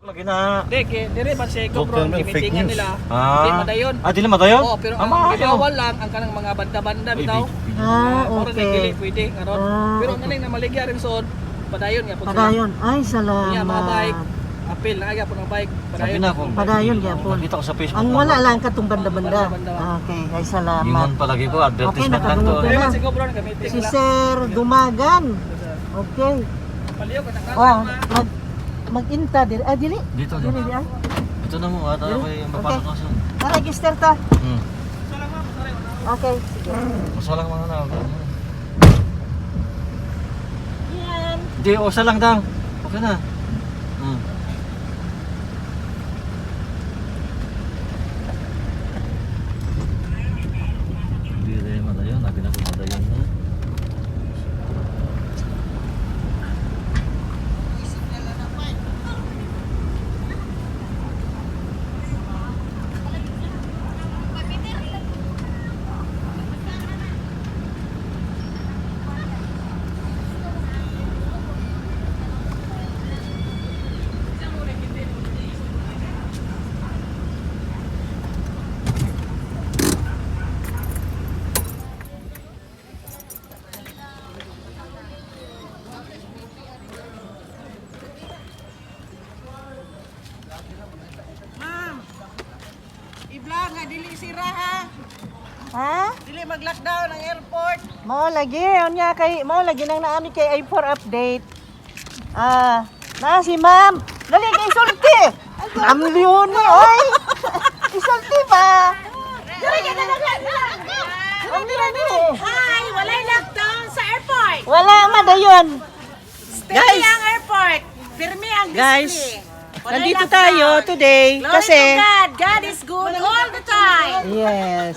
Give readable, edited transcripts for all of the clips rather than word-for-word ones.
Lagi na. Dire man siya ko bro, Fake gimitingan news. nila. Ah. Di madayon. Dili madayon? Oo, pero ang Maayo. gibawal lang ang kanang mga banda-banda bitaw. Para Okay. dili pwede karon. Pero ang galing na maligya rin sod, padayon nga po sila. Padayon. Ay, Niya mga bike, salamat. apil na aga po ng bike, Sabi padayon. na ako. Padayon gyapon. Nakita ko sa Facebook. Ang wala lang katong banda-banda. Banda-banda. Okay, ay salamat. Ingon palagi ko, advertisement Okay, lang to. nakadungog Dire na. man siya ko bro, gamitin Si nila. Sir Dumagan. Okay. Paliyo ka nang Oh, mag-inta dili. Ah, dili. Dito Dili na. di ay. Ito na mo, ata ako yung mapasok na siya. Na-register ta. Okay, sige. Masalang mga na. Yan. Hindi, usa lang daw. Okay na. Hindi rin madayon, lagi na kung madayon na. I-vlog nga dili sira ha. Ha? Dili mag-lockdown ang airport. Mao lagi unya kay mao lagi nang naami kay I4 update. Na si Ma'am. Dali kay sulti. Am Leone oy. Isulti pa. Dali kay Am Leone. Hi, walay lockdown sa airport. Wala madayon. Stay Guys. ang airport. Firme ang Guys, display. Walay nandito lockdown. tayo today Glory kasi to God. God is good all the time. yes,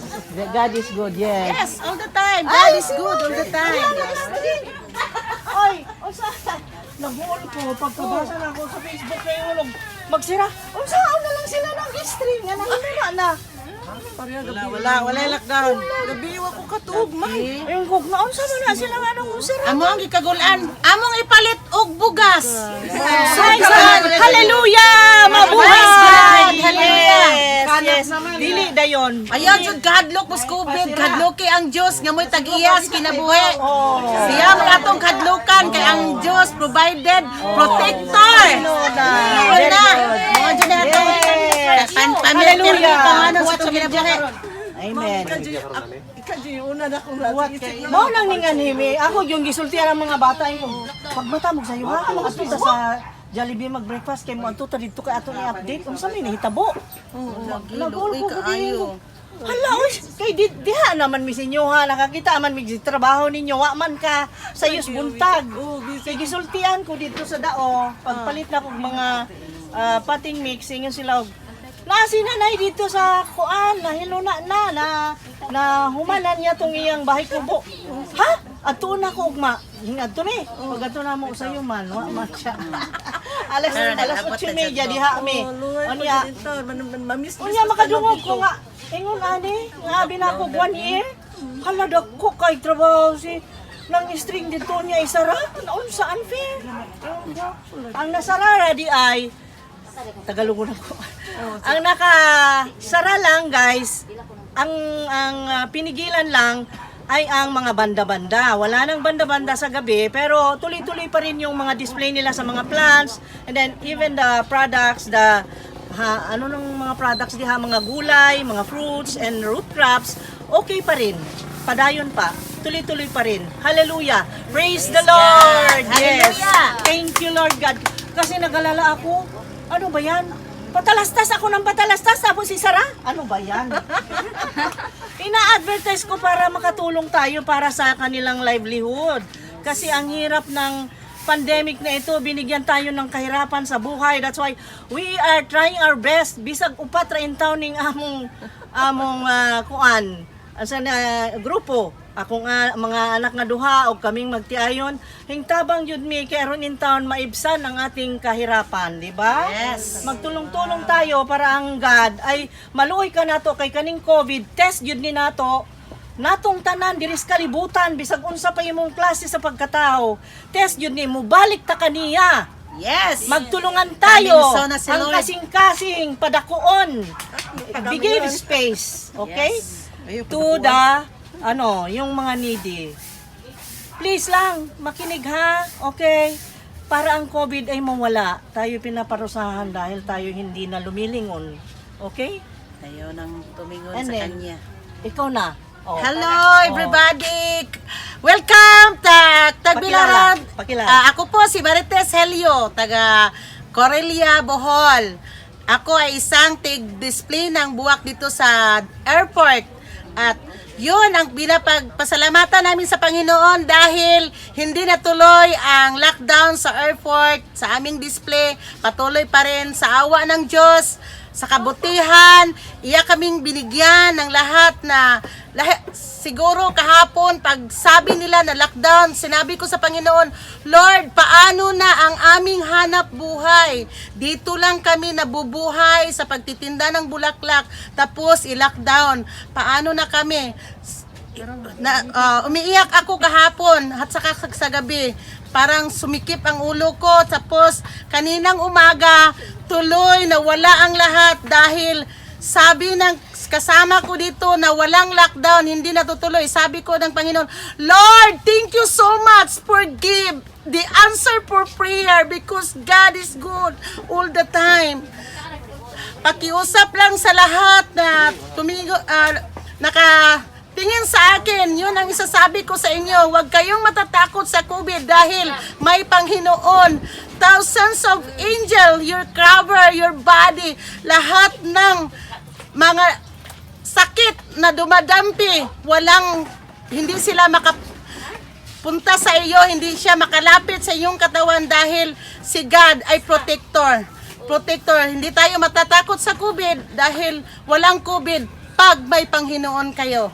God is good, yes. Yes, all the time. God is good all the time. Oy, unsa? Nabuol ko pagkabasa na ako sa Facebook kay ulog. Magsira. Unsa na lang sila ng history nga nahimula na. Walay lockdown. Gabiwa ko katugma. Yung kog na unsa man na sila nga nang usira. Amo ang gikagulan. Among ipalit og bugas. Praise God. Hallelujah! Mabuhay! Praise God. Hallelujah! Yes, naman. dili dayon. Ayaw jud kadlok mas COVID, kadloki ang Dios nga mo'y tag-iyas kinabuhi. Oh. Siya may atong kadlukan kay ang Dios provided protector. Noon na. Mga dyan na ito. Yes. Pamilya pa ano sa itong kinabuhi. Amen. Ikaw yung una na kong Mao nang ningan himi. Ako yung gisultihan ang mga bata yung pagbata mo sayo ha. Ato ta sa Jollibee mag-breakfast kay mo ato ta dito kay ato ni update. Unsa may nahitabo? Giluoy kaayo. Hala, oy, kay diha naman mi sinyo ha, nakakita man mi trabaho ninyo, wa man ka sayos buntag. Kay gisultian ko dito sa dao, pagpalit na kog mga pating mix, ingon sila og nasi nanay dito sa kuan, nahiluna na humanan niya tong iyang bahay kubo. Ha? Ato na ko ugma. Hingad to ni. Pag ato na mo sayo man, wa man siya. alas 8:30 diha mi. Unya, unya makadungog ko nga. Ingon ani, nga binako 1 year. Hala dako kay trabaho si nang string dito niya isara. Unsa unfair? Ang nasarara di ay Tagalog na ko. Ang nakasara lang guys, ang pinigilan lang ay ang mga banda-banda. Wala nang banda-banda sa gabi pero tuloy-tuloy pa rin yung mga display nila sa mga plants and then even the products, ano nung mga products diha, mga gulay, mga fruits and root crops, okay pa rin. Padayon pa. Tuloy-tuloy pa rin. Hallelujah. Praise the Lord. Yes. Thank you Lord God. Kasi nagalala ako, ano ba yan? Patalastas ako ng patalastas tapos si Sara? Ano ba yan? Ina-advertise ko para makatulong tayo para sa kanilang livelihood. Kasi ang hirap ng pandemic na ito, binigyan tayo ng kahirapan sa buhay. That's why we are trying our best. Bisag upat ra in town ning among kuan sa grupo. Akong mga anak nga duha o kaming magtiayon, hingtabang jud mi kay aron in town maibsan ang ating kahirapan, di ba? Yes. Magtulong-tulong tayo para ang God ay maluoy ka nato kay kaning COVID, test jud ni nato. Natong tanan diri sa kalibutan bisag unsa pa imong klase sa pagkatao, test jud ni mo balik ta kaniya. Yes. Magtulungan tayo. Kaming na si Ang Lord. kasing-kasing padakuon. Bigay space, okay? Yes. To the yung mga needy. Please lang, makinig ha, okay? Para ang COVID ay mawala, tayo pinaparusahan dahil tayo hindi na lumilingon. Okay? Ayaw nang tumingon And sa then, kanya. Ikaw na. Oh. Hello everybody! Welcome ta Tagbilaran. Pakilala. Ako po si Marites Helio, taga Corelia, Bohol. Ako ay isang tig-display ng buwak dito sa airport. At yun ang binapagpasalamatan namin sa Panginoon dahil hindi natuloy ang lockdown sa airport, sa aming display. Patuloy pa rin sa awa ng Diyos, sa kabutihan. Iya kaming binigyan ng lahat na siguro kahapon pag sabi nila na lockdown, sinabi ko sa Panginoon, Lord, paano na ang aming hanap buhay? Dito lang kami nabubuhay sa pagtitinda ng bulaklak, tapos i-lockdown. Paano na kami? Umiiyak ako kahapon at saka sa gabi. Parang sumikip ang ulo ko. Tapos kaninang umaga, tuloy na wala ang lahat dahil sabi ng kasama ko dito na walang lockdown, hindi natutuloy. Sabi ko ng Panginoon, Lord, thank you so much for give the answer for prayer because God is good all the time. Pakiusap lang sa lahat na nakatingin sa akin, yun ang isasabi ko sa inyo. Huwag kayong matatakot sa COVID dahil may Panginoon. Thousands of angel, your cover, your body, lahat ng mga sakit na dumadampi, hindi sila makapunta sa iyo, hindi siya makalapit sa iyong katawan dahil si God ay protector. Hindi tayo matatakot sa COVID dahil walang COVID pag may Panginoon kayo.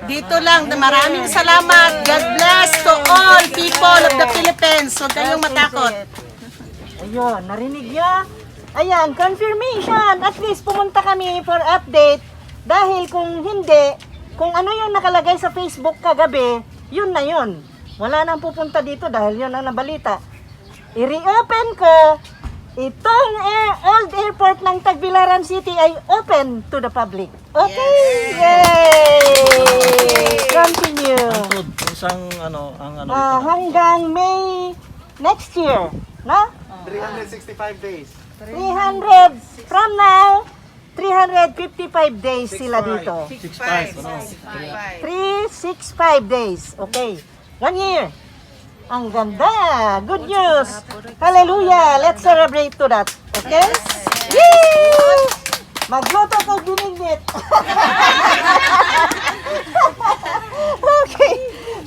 Dito lang, maraming salamat. God bless to all people of the Philippines. Huwag kayong matakot. Ayun, narinig niya? Ayan, confirmation. At least pumunta kami for update. Dahil kung hindi, kung ano yung nakalagay sa Facebook kagabi, yun na yun. Wala nang pupunta dito dahil yun ang nabalita. I-reopen ko, itong old airport ng Tagbilaran City ay open to the public. Okay? Yay! Continue. Antod, isang Hanggang May next year. No? 365 days. 300 from now, 355 days sila dito. 6'5", 365 days. Okay. 1 year. Ang ganda. Good news. Hallelujah. Let's celebrate to that. Okay? Yay! Magluto ko binignit. Okay.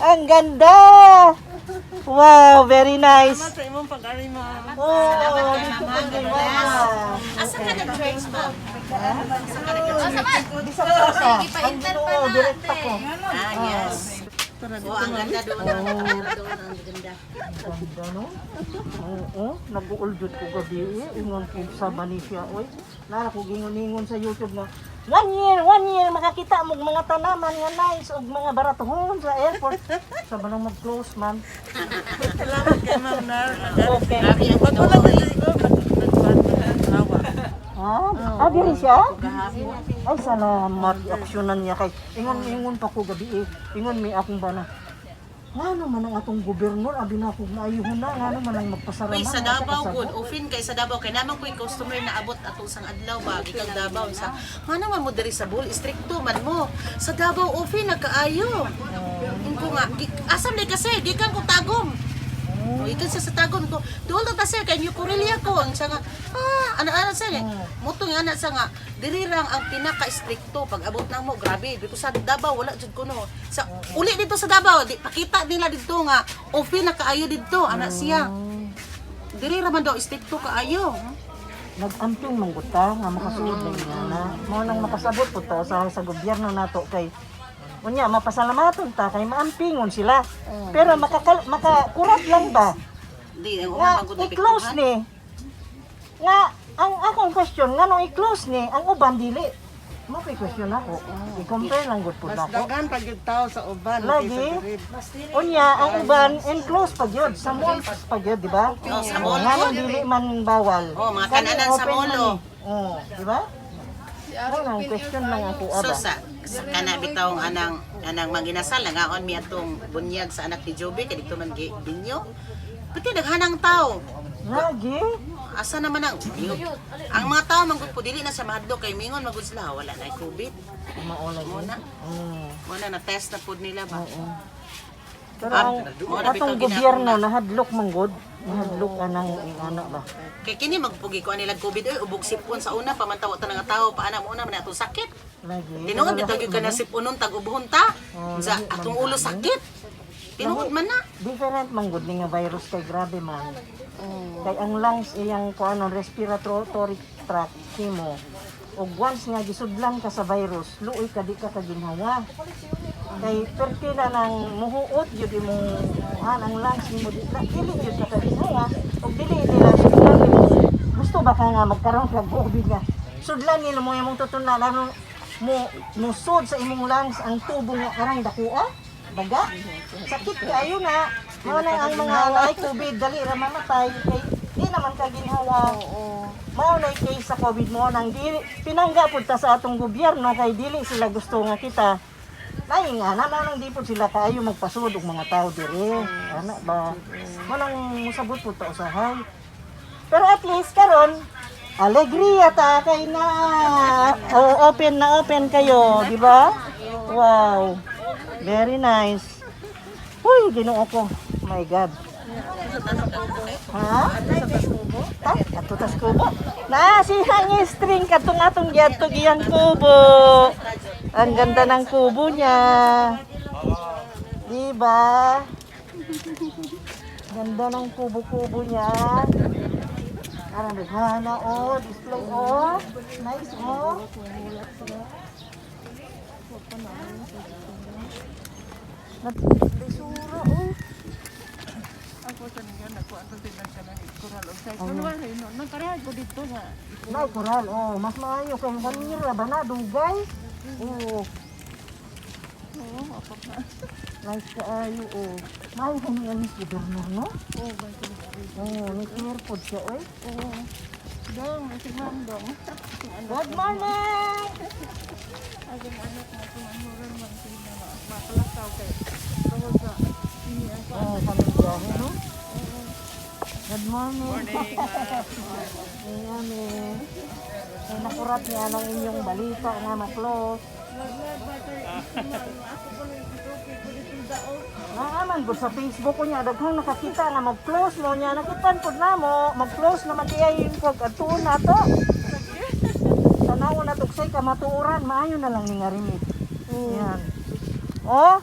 Ang ganda. Wow, very nice. Oh, dito po kay Mama. Asa ka nag-church, ma'am? Sa plaza. Ang ginoo, direkta ko. Yes. Ang ganda doon. Ang ganda. Ganda, no? Oo, nag-uuldod ko gabi. Ingon ko sa Manisya. Uy, nara ko gingon-ingon sa YouTube na 1 year, makakita mo mga tanaman nga nice o mga baratuhon sa airport. Sa balang mag-close, man. Salamat kay Ma'am Nar. Okay. Wala ba Diri siya? Ay, salamat. Aksyonan niya kay. Ingon pa ko gabi eh. Ingon may akong bana. Nga naman ang atong gobernur, abi na akong maayuhon na. Nga naman ang magpasaraman. Uy, sa Davao good, ofin kay sa Davao kay naman ko'y customer na abot atong sang adlaw ba ikag Davao sa nga naman mo diri sa Bul stricto man mo sa Davao ofin nagkaayo. Ingko nga asam ni kasi gikan ko tagom. O ikan sa tagom ko duol ta sir kay New Corelia ko ang sa nga ana sir mutong ana sa nga diri rang ang pinaka stricto pag abot na mo grabe dito sa Davao wala jud kuno sa uli dito sa Davao di pakita nila dito nga ofin na kaayo dito ana siya diri ra man daw stricto kaayo. Nag-amping mangguta nga makasulod na niya na. Mo nang makasabot po to sa gobyerno nato kay unya mapasalamaton ta kay maampingon sila. Pero makakurat lang ba? Di Nga i-close ni. Nga ang akong question nga nung i-close ni ang uban dili. Mo kay question ako. I-compare lang gud pud Mas ako. dagan pag yung tao sa uban. Lagi. kaysa diri. Unya ang uban enclosed pa gyud sa mall pa gyud, di ba? Oh, sa mall Nga po. dili man bawal. Oh, mga Kani kananan sa open mall, man oh. eh. Oh, di ba? Ang question lang ako So aba. sa kana bitawng anang manginasal nangaon mi atong bunyag sa anak ni Joby kay dito man binyo. Pati daghanang tao. Lagi. Asa naman ang mga tao man gud po dili na sa mahadlok kay mingon magud sila wala na COVID. Maulay Mo na. Mm. Mo na test na pud nila ba. Pero ang Wala atong bitaw gobyerno nahadlok man gud. Nahadlok anang ana ba. Kay kini magpugi ko nila COVID oy ubog sipon sa una pamantaw ta nga tao paana mo una man atong sakit. Lagi. Tinuod bitaw gyud ka na siponon tag ubuhon ta. Sa atong ulo sakit. Tinuod man na. Different man gud ni nga virus kay grabe man. Kay ang lungs iyang kuano respiratory tract mo. Og once nga gisudlan ka sa virus, luoy ka di ka kaginhawa. Kay perti na nang muhuot jud imong ang lungs nimo dili jud ka kaginhawa. Og dili nila sudlan nimo. Gusto ba ka nga magkaroon ka COVID nga? Sudlan nila mo imong tutunan ano mo musod sa imong lungs ang tubo nga karang dakuha. Baga, sakit kayo na. Mao na ang mga naay COVID dali ra mamatay kay di naman ka ginhawa. Mao na case sa COVID mo nang dili pinangga pud ta sa atong gobyerno kay dili sila gusto nga kita. Lain nga na mao nang di pud sila kaayo magpasud og mga tao diri. Ana ba? Mao nang musabot pud ta usahay. Pero at least karon alegria ta kay na open kayo, di ba? Wow. Very nice. Uy, Ginoo ko. My God. Ha? Ay, katutas kubo. Na, sihang string katong atong giadto giyang kubo. Ang ganda ng kubo niya. Di ba? Ganda ng kubo-kubo niya. Parang naghana, oh. Display, oh. Nice, oh. Nagsura, oh. Ako sa niya nakuha ang tingnan ka ng coral of size. Ano ba rin? Nagkarahan ko dito nga. Nay, kural, oh. Mas maayo kay kanira ba na, dugay? Oh. Oo, apat na. Nice kaayo, oh. Maayo kami yan ni Gobernador, no? Oo, ganito. Oh, ni Clearfood siya, oy. Oo. Dong, si ma'am dong. Good morning! Agong anak na kumanuran man sila na makalakaw kay tawag sa iniyan pa. Oh, kami biyahe, no? Good morning. Morning, Ayan, eh. Ay, nakurat niya ng inyong balita nga ma-close. Naaman ko sa Facebook ko niya, daghang nakakita nga mag-close mo niya. Nakitan po na mo, mag-close naman diya yung pag-atuon na to. Tanaw na tuksay ka matuuran, maayo na lang ni nga rimit. Yan. Oh,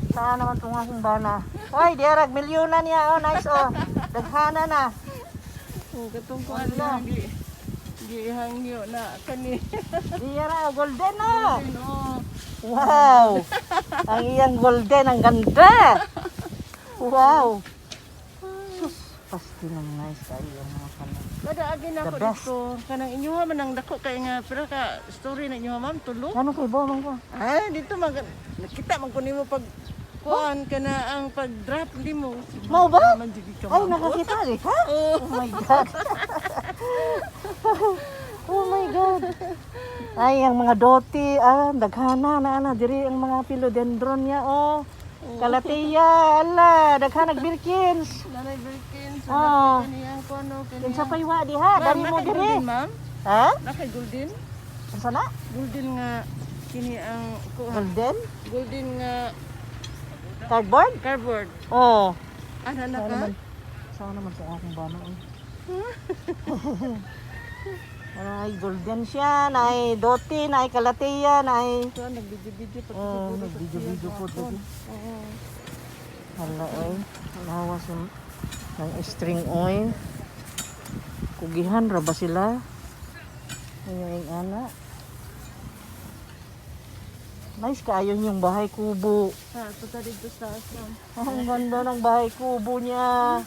saan naman itong akong bana? Hoy, diarag, milyonan niya. Oh, nice, oh. Daghana na. Oo, katong ko ano, gihangyo na kani. Diara, golden, oh. Oo. Wow! Ang iyang golden, ang ganda! Wow! Sus, pasti nang nice kayo ang mga kanan. Kada agin ako The best. dito, kanang inyuha man ang dako kay nga pero ka story na inyuha ma'am tulo. Ano kay Bomang ko? Ay, dito nakita man ko nimo pag kuan kana ang pag-drop nimo. Mau ba? Man jud ka. Ay, nakakita rin ka? Oo. Oh my God! Oh my God! Ay, ang mga doti, daghana na, diri ang mga philodendron niya, oh. Kalatiya, ala, daghana nagbirkins. Nanay Birkins, Oh. kaniyang kuno Kinsa paywa diha, dari mo diri. Golden, ma'am. Ha? Nakay golden. Kinsa na? Golden nga kini ang kuan. Golden? Golden nga Cardboard? cardboard. Oh. Ano na Saan ka? naman? Saan naman itong akong bana? Ay, golden siya, nay doti, nay kalatiya, nay... So, nagbidyo-bidyo pa Oh, nag-video-video po dito. Oo. Hala, oy. Lawas ng string oil. Kugihan ra ba sila? Ayun, ana. Nice kaayo yung bahay kubo. Ha, ito dito sa asam. Ang ganda ng bahay kubo niya.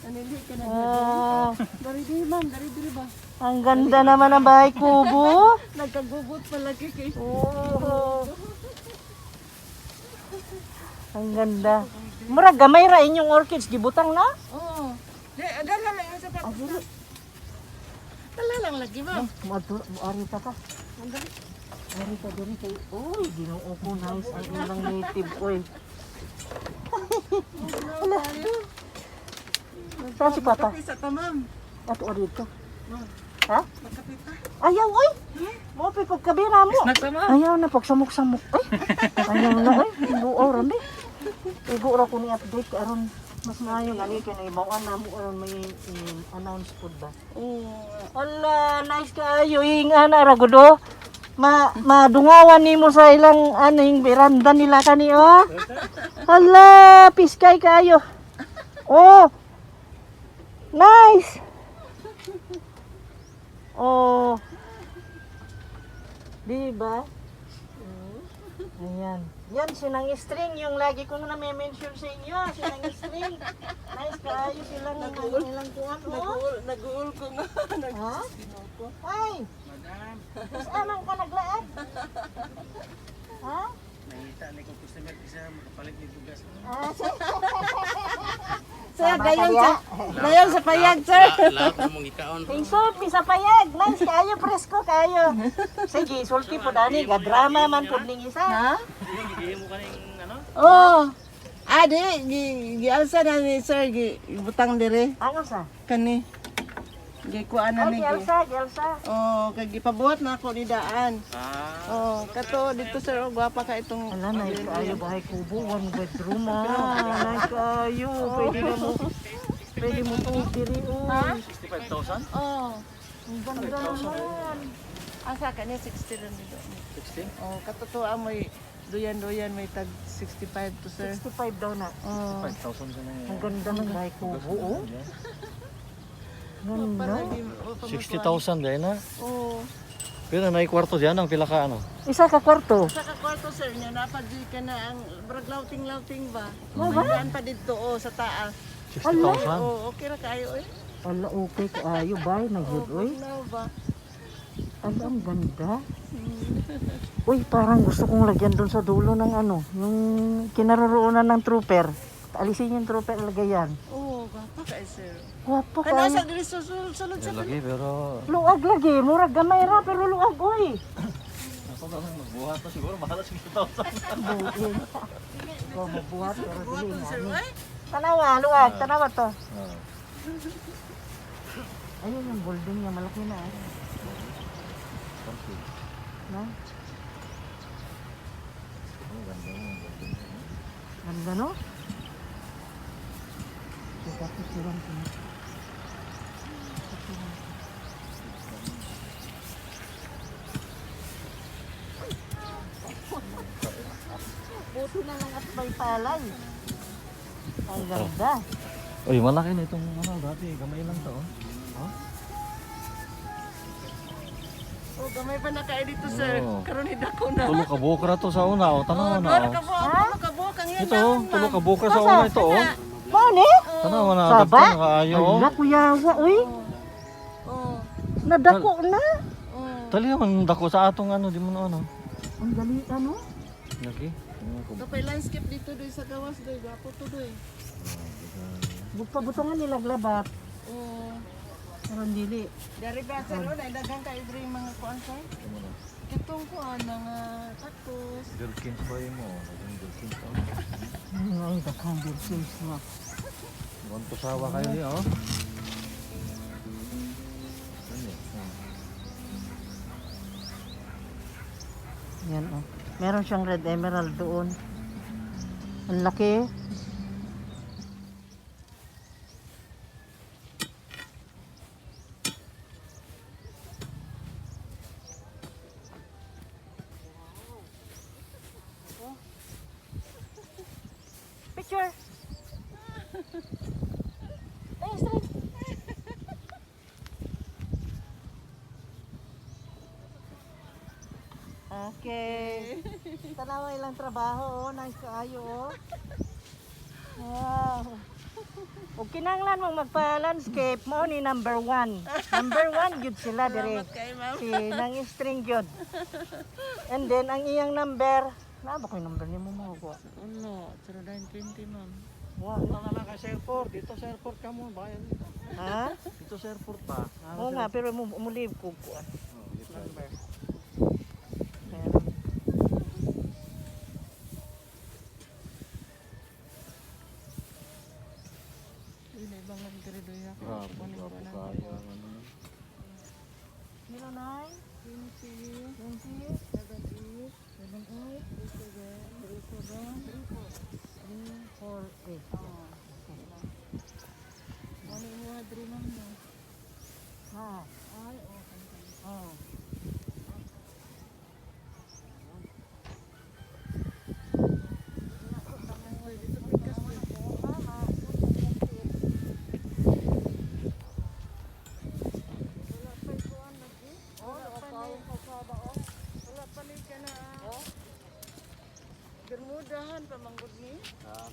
Nanili ka na. Ah, Dari di man, dari di ba? ang ganda naman ng bahay kubo. Nagkagugot palagi kay. Oh. Ang ganda. Murag gamay ra inyong orchids gibutang na. Oo. Di, dala lang yung sapatos. Dala lang lagi ba? Ari ta ka. Ari ta diri kay oy, Ginoo ko nice ang ilang native oy. Saan si Papa? Sa tamam. Ato ari ka. Ha? Ayaw oy. Mo pi pagkabira mo. Ayaw na pagsamok-samok. Ay. Ayaw na oy. Duo ra mi. Igo ra ko ni update aron mas maayo gali kay naibawan na mo aron may announce pud ba. Ala, nice kaayo inga na ra gudo. Madungawan nimo sa ilang aning beranda nila kani oh. Ala, piskay kaayo. Oh. Nice. Oh. Di ba? Ayan. Yan, sinang string, yung lagi ko na mention sa inyo, sinang string. Nice kaayo silang ilang kuwan mo. Nag-uul ko nga. Ha? Ay! Madam! Saan ka naglaad? Ha? Nakita ni ko customer isa makapalit ni bugas. Sir, dayon sa payag, sir. Lahat mo mong ikaon. Pingsod, pisa payag. Nice kaayo, presko kaayo. Sige, sulti po dani, gadrama man po ning isa. Ha? Hindi mo kaning ano? Oh. Ade, gialsa na ni sir, butang dire. Ano sa? Kani. Gikuan na Ay, ni. Gelsa. Oh, kay gipabuhat na ako ni daan. Oh, kato dito sir, oh, gwapa ka itong. Ala, nice kaayo, bahay kubo, one bedroom Nice kaayo, pwede mo itong diri, oh. 65,000? Oh. Ang ganda naman. Asa ka ni 60 rin dito. 60? Oh, katotoa mo duyan may tag 65 to sir. 65 daw na. Oh. 5,000 sa na Ang ganda ng bahay kubo, oh. Ganda. 60,000 din na. Oh. Pero na kwarto diyan ang pila ka ano. Isa ka kwarto. Sa kwarto sir niya napadi ka na ang brag lauting ba? Mo ba? Daan pa dito oh sa taas. 60,000. Oh, okay ra kayo eh. Ala, okay kaayo, bay. May good, oy. Now ba? Ala, ang ganda. Uy, parang gusto kong lagyan doon sa dulo ng ano, yung kinaroroonan ng trooper. Alisin yung trooper, lagay yan. Oh, gapa ka sir. Wapo Kana ka. sa diri sulod sa Lagi pero Luag lagi, murag gamay ra, pero luag, oy. ako na magbuhat na siguro mahal 60,000. Buin. Oh, mabuhat, pero dili sir. nga. Ay, Tanawa, luag, tanawa to. Ah. Ayun yung building niya, malaki na. Na? Ganda, no? Tapos silang buti na lang at may palay. Ang ganda. Uy, malaki na itong ano dati, gamay lang to. Oh. oh gamay pa na kay dito sir. Oo. Karon hidako na. Tulo ka bukra to sa una, oh. Tanawa na. Dor Oh. ka po, ka po kang yan. Ito, oh, tulo ka bukra sa una ito, oh. Mao ni? Tanawa na, Saba? dagko na kaayo, oh. Ala kuyawa, uy. Oh. Nadako na. Oh. Tali man dako sa atong ano, di mo na ano. Ang gali, ano? Lagi. Kapay landscape dito doy sa gawas doy, gapo to doy. Bugpa-butongan nila glabat. Oh. Pero dili. Dari ba sir, oh, dagang ka every mga kuan sir? Itong kuan mga cactus. Gilkins pa yun mo. Gilkins pa. Ay, dakang birsis nga. Ganto sawa kayo niya, oh. Ano Yan, oh. Meron siyang red emerald doon. Ang laki. Picture. Thanks, thanks. Okay. Tanawa ilang trabaho, oh. Nice kaayo, oh. Wow. Okay. kinanglan mong magpa-landscape mo ni number 1. Number 1 gyud sila dire. Salamat kay ma'am. Si nang string gyud. And then ang iyang number, na ba koy number nimo mo ko? Ano, 0920 ma'am. Wa. Punta na lang sa airport. Dito sa airport ka mo. Bayan dito. Ha? Dito sa airport pa. Oo nga, pero umulib ko ko. Number. Ayan. Ini bangan diri doya. Grabe, grabe kayo. Ano. 09 20 20 78 78 348. Ano mo adri ma'am no? Ha. Ay, okay. Oh. Bermudahan pamanggod ni.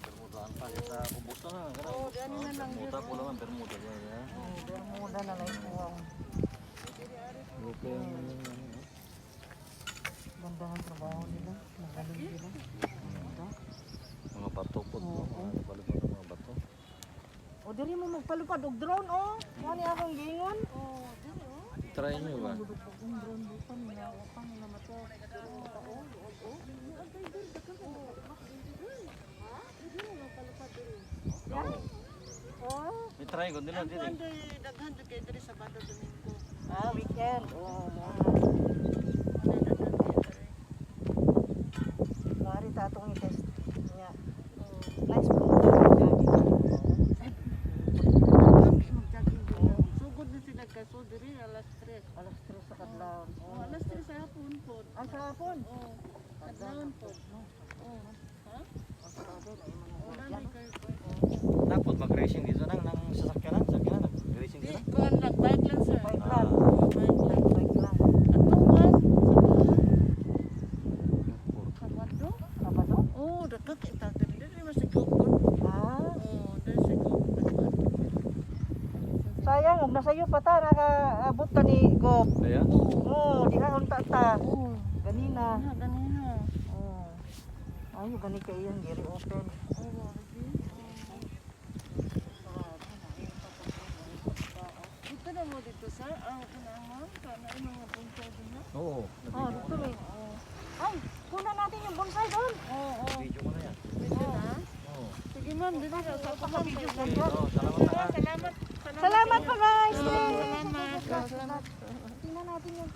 Bermudaan pa. Sa kubusta na. Oh, gani na lang Bermuda po lang ang Bermuda. Yan. Bermuda na lang po. Okay. Ganda ng trabaho nila. Magaling sila. Ganda. Mga bato po. Mga balibot ng mga bato. O dili mo magpalupad og drone oh. Mo ni akong gingon. Oh, dili oh. Try nyo ba? Ang drone bukan nila, upang nila mato. Oh, I-try ko din lang dito. daghan kay diri sa Bando Domingo. Ah, weekend. Oh, mo. Mari tatong i-test niya. Nice po. Sugod na sila kaso diri alas 3. Alas 3 sa kadlaw. Oh, alas 3 sa hapon po. Ang kahapon. Oh, kadlawon po. Oh, ha? Oh, nani kayo po. Dapat mag-racing dito nang sasakyanan. Nag-racing Di, dito. kuan lang, bike lang sir. Bike lang. Oh, bike lang. Bike lang. Atong man, sa Bando? Sabado? Oh, dapat kita diri. Diri masigugod. Ah, Oh, diri sigugod. sayang og nasayo pa ta nakaabot ta ni Gop. Kaya? Oh, diha unta ta. Oh, Ganina. ganina. Oh. Ayo gani kay iyang giri open. Oh, lagi. Dito na mo dito sa ang kanang kana yung mga punto din na. Oo. Oh, dito ni. Ay, kunan natin yung bonsai doon. Oo, Video ko na yan. dito na. Oo. Sige ma'am, dito na sa paka-video ko. Oo, salamat na nga. Salamat. Salamat pa guys. Salamat. Salamat. Tingnan natin yun.